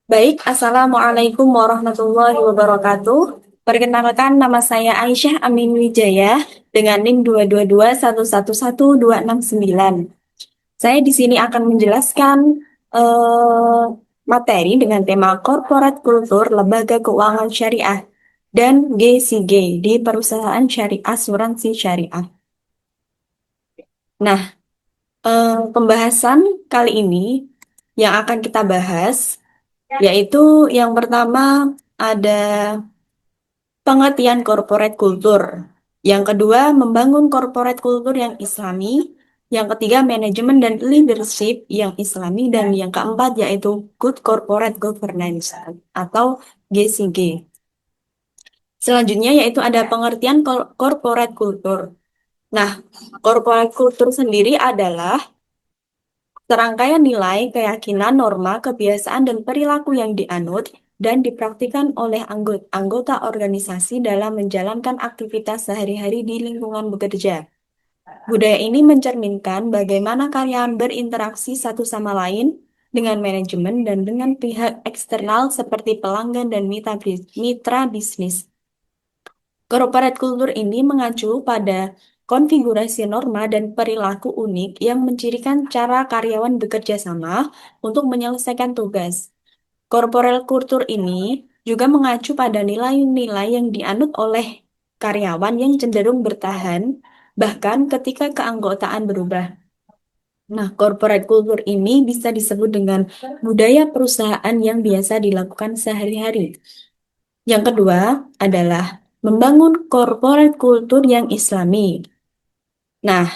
Baik, Assalamualaikum warahmatullahi wabarakatuh. Perkenalkan, nama saya Aisyah Amin Wijaya dengan NIM 222111269. Saya di sini akan menjelaskan materi dengan tema Corporate Kultur Lembaga Keuangan Syariah dan GCG di Perusahaan Syariah Asuransi Syariah. Nah, pembahasan kali ini yang akan kita bahas yaitu yang pertama ada pengertian corporate kultur. Yang kedua, membangun corporate kultur yang Islami. Yang ketiga, manajemen dan leadership yang Islami. Dan yang keempat, yaitu good corporate governance atau GCG. Selanjutnya, yaitu ada pengertian corporate kultur. Nah, corporate kultur sendiri adalah serangkaian nilai, keyakinan, norma, kebiasaan, dan perilaku yang dianut dan dipraktikkan oleh anggota organisasi dalam menjalankan aktivitas sehari-hari di lingkungan bekerja. Budaya ini mencerminkan bagaimana karyawan berinteraksi satu sama lain dengan manajemen dan dengan pihak eksternal seperti pelanggan dan mitra bisnis. Corporate kultur ini mengacu pada konfigurasi norma dan perilaku unik yang mencirikan cara karyawan bekerja sama untuk menyelesaikan tugas. Corporate kultur ini juga mengacu pada nilai-nilai yang dianut oleh karyawan yang cenderung bertahan, bahkan ketika keanggotaan berubah. Nah, corporate kultur ini bisa disebut dengan budaya perusahaan yang biasa dilakukan sehari-hari. Yang kedua adalah membangun corporate kultur yang Islami. Nah,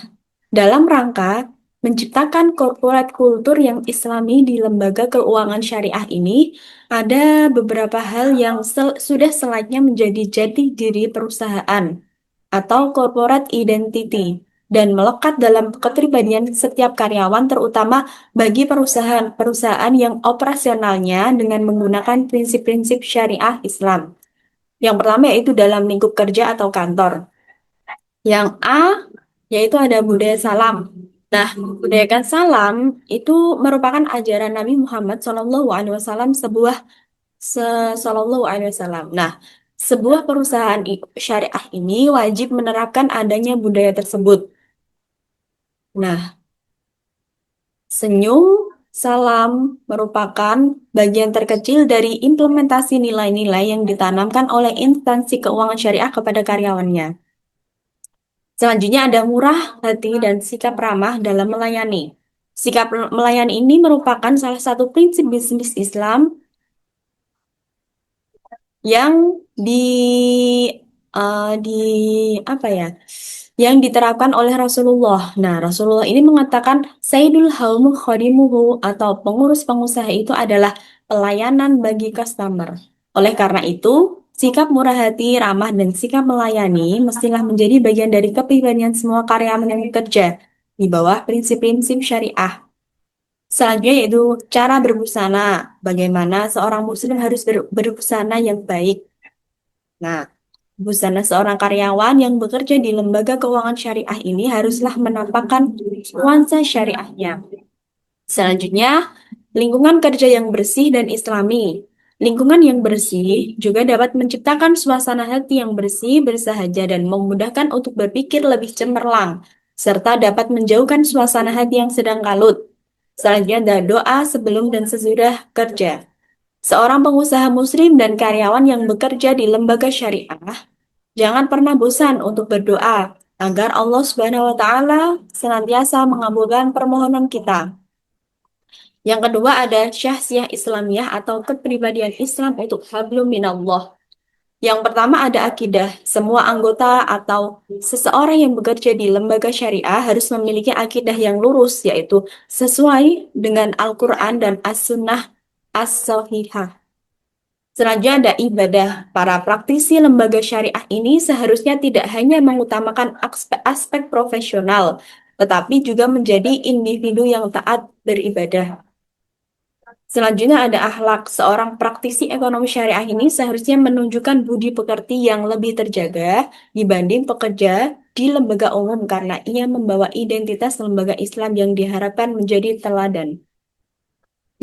dalam rangka menciptakan corporate kultur yang Islami di lembaga keuangan syariah ini, ada beberapa hal yang sudah selayaknya menjadi jati diri perusahaan atau corporate identity dan melekat dalam kepribadian setiap karyawan, terutama bagi perusahaan-perusahaan yang operasionalnya dengan menggunakan prinsip-prinsip syariah Islam. Yang pertama yaitu dalam lingkup kerja atau kantor. Yang A yaitu ada budaya salam. Nah, budaya salam itu merupakan ajaran Nabi Muhammad Shallallahu Alaihi Wasallam. Nah, sebuah perusahaan syariah ini wajib menerapkan adanya budaya tersebut. Nah, senyum salam merupakan bagian terkecil dari implementasi nilai-nilai yang ditanamkan oleh instansi keuangan syariah kepada karyawannya. Selanjutnya ada murah hati dan sikap ramah dalam melayani. Sikap melayani ini merupakan salah satu prinsip bisnis Islam yang di apa ya? Yang diterapkan oleh Rasulullah. Nah, Rasulullah ini mengatakan Sayyidul Haum Khadimuhu atau pengurus pengusaha itu adalah pelayanan bagi customer. Oleh karena itu, sikap murah hati, ramah, dan sikap melayani mestilah menjadi bagian dari kepribadian semua karyawan yang bekerja di bawah prinsip-prinsip syariah. Selanjutnya yaitu cara berbusana. Bagaimana seorang muslim harus berbusana yang baik. Nah, busana seorang karyawan yang bekerja di lembaga keuangan syariah ini haruslah menampakkan nuansa syariahnya. Selanjutnya, lingkungan kerja yang bersih dan islami. Lingkungan yang bersih juga dapat menciptakan suasana hati yang bersih, bersahaja, dan memudahkan untuk berpikir lebih cemerlang, serta dapat menjauhkan suasana hati yang sedang kalut. Selanjutnya ada doa sebelum dan sesudah kerja. Seorang pengusaha muslim dan karyawan yang bekerja di lembaga syariah jangan pernah bosan untuk berdoa agar Allah Subhanahu wa taala senantiasa mengabulkan permohonan kita. Yang kedua ada syahsiah Islamiyah atau kepribadian Islam untuk hablum minallah. Yang pertama ada akidah. Semua anggota atau seseorang yang bekerja di lembaga syariah harus memiliki akidah yang lurus, yaitu sesuai dengan Al-Quran dan As-Sunnah As-Sahihah. Selanjutnya ada ibadah. Para praktisi lembaga syariah ini seharusnya tidak hanya mengutamakan aspek profesional, tetapi juga menjadi individu yang taat beribadah. Selanjutnya ada akhlak. Seorang praktisi ekonomi syariah ini seharusnya menunjukkan budi pekerti yang lebih terjaga dibanding pekerja di lembaga umum karena ia membawa identitas lembaga Islam yang diharapkan menjadi teladan.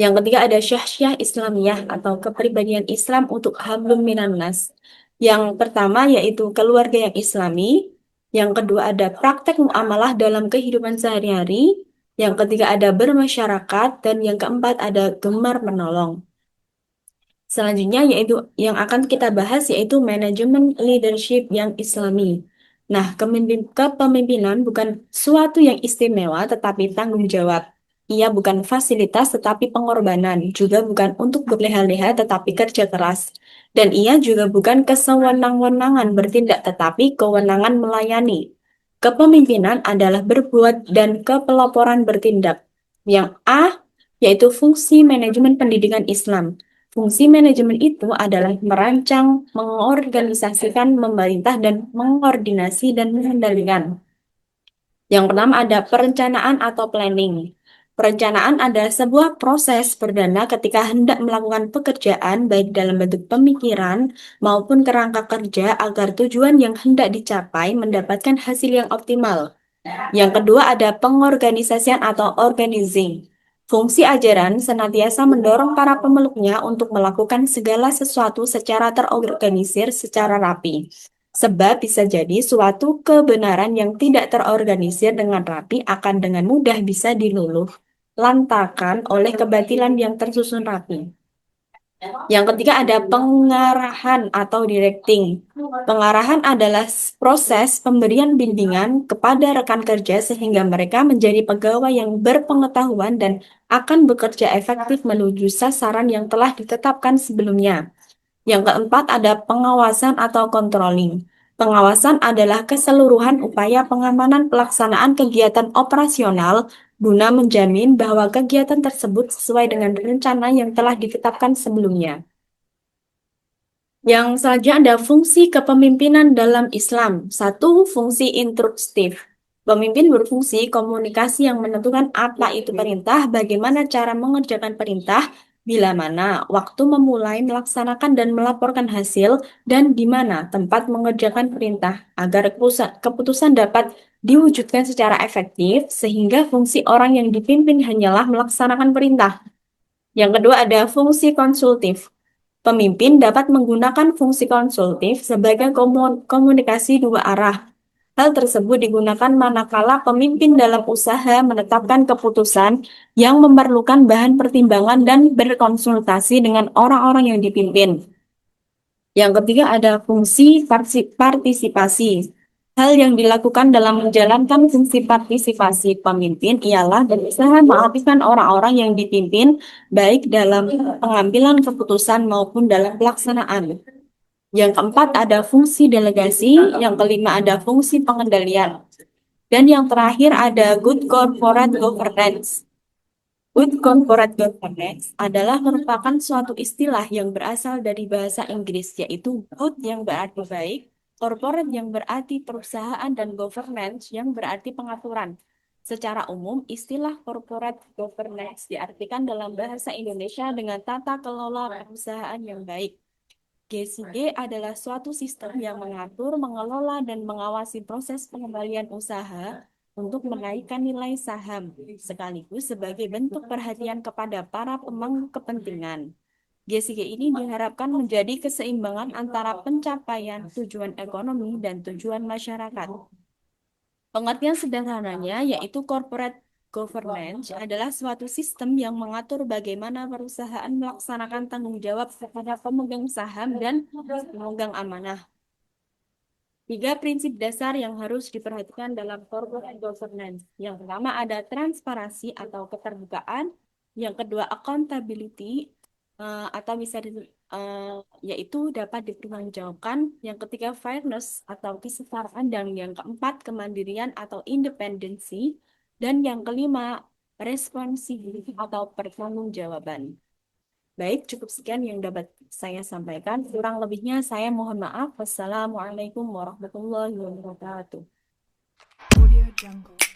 Yang ketiga ada syahsyah Islamiyah atau kepribadian Islam untuk hablum minan nas. Yang pertama yaitu keluarga yang Islami. Yang kedua ada praktek muamalah dalam kehidupan sehari-hari. Yang ketiga ada bermasyarakat. Dan yang keempat ada gemar menolong. Selanjutnya yaitu yang akan kita bahas yaitu manajemen leadership yang Islami. Nah, kepemimpinan bukan suatu yang istimewa tetapi tanggung jawab. Ia bukan fasilitas tetapi pengorbanan, juga bukan untuk berleha-leha tetapi kerja keras. Dan ia juga bukan kesewenang-wenangan bertindak tetapi kewenangan melayani. Kepemimpinan adalah berbuat dan kepelaporan bertindak. Yang A yaitu fungsi manajemen pendidikan Islam. Fungsi manajemen itu adalah merancang, mengorganisasikan, memerintah, dan mengkoordinasi dan mengendalikan. Yang pertama ada perencanaan atau planning. Perencanaan adalah sebuah proses perdana ketika hendak melakukan pekerjaan baik dalam bentuk pemikiran maupun kerangka kerja agar tujuan yang hendak dicapai mendapatkan hasil yang optimal. Yang kedua ada pengorganisasian atau organizing. Fungsi ajaran senantiasa mendorong para pemeluknya untuk melakukan segala sesuatu secara terorganisir secara rapi. Sebab bisa jadi suatu kebenaran yang tidak terorganisir dengan rapi akan dengan mudah bisa diluluh lantakan oleh kebatilan yang tersusun rapi. Yang ketiga ada pengarahan atau directing. Pengarahan adalah proses pemberian bimbingan kepada rekan kerja sehingga mereka menjadi pegawai yang berpengetahuan dan akan bekerja efektif menuju sasaran yang telah ditetapkan sebelumnya. Yang keempat ada pengawasan atau controlling. Pengawasan adalah keseluruhan upaya pengamanan pelaksanaan kegiatan operasional guna menjamin bahwa kegiatan tersebut sesuai dengan rencana yang telah ditetapkan sebelumnya. Yang selanjutnya ada fungsi kepemimpinan dalam Islam. Satu, fungsi instruktif. Pemimpin berfungsi komunikasi yang menentukan apa itu perintah, bagaimana cara mengerjakan perintah, bila mana waktu memulai melaksanakan dan melaporkan hasil, dan di mana tempat mengerjakan perintah, agar keputusan dapat diwujudkan secara efektif, sehingga fungsi orang yang dipimpin hanyalah melaksanakan perintah. Yang kedua ada fungsi konsultif. Pemimpin dapat menggunakan fungsi konsultif sebagai komunikasi dua arah. Hal tersebut digunakan manakala pemimpin dalam usaha menetapkan keputusan yang memerlukan bahan pertimbangan dan berkonsultasi dengan orang-orang yang dipimpin. Yang ketiga ada fungsi partisipasi. Hal yang dilakukan dalam menjalankan fungsi partisipasi pemimpin ialah berusaha mengaktifkan orang-orang yang dipimpin baik dalam pengambilan keputusan maupun dalam pelaksanaan. Yang keempat ada fungsi delegasi, yang kelima ada fungsi pengendalian. Dan yang terakhir ada good corporate governance. Good corporate governance adalah merupakan suatu istilah yang berasal dari bahasa Inggris, yaitu good yang berarti baik, corporate yang berarti perusahaan, dan governance yang berarti pengaturan. Secara umum, istilah corporate governance diartikan dalam bahasa Indonesia dengan tata kelola perusahaan yang baik. GCG adalah suatu sistem yang mengatur, mengelola, dan mengawasi proses pengembalian usaha untuk menaikkan nilai saham, sekaligus sebagai bentuk perhatian kepada para pemangku kepentingan. GCG ini diharapkan menjadi keseimbangan antara pencapaian tujuan ekonomi dan tujuan masyarakat. Pengertian sederhananya yaitu corporate governance adalah suatu sistem yang mengatur bagaimana perusahaan melaksanakan tanggung jawab kepada pemegang saham dan pemegang amanah. 3 prinsip dasar yang harus diperhatikan dalam corporate governance. Yang pertama ada transparansi atau keterbukaan. Yang kedua accountability atau bisa yaitu dapat dipertanggungjawabkan. Yang ketiga fairness atau kesetaraan, dan yang keempat kemandirian atau independensi, dan yang kelima responsibility atau pertanggungjawaban. Baik, cukup sekian yang dapat saya sampaikan. Kurang lebihnya saya mohon maaf. Wassalamualaikum warahmatullahi wabarakatuh. Audio Jungle.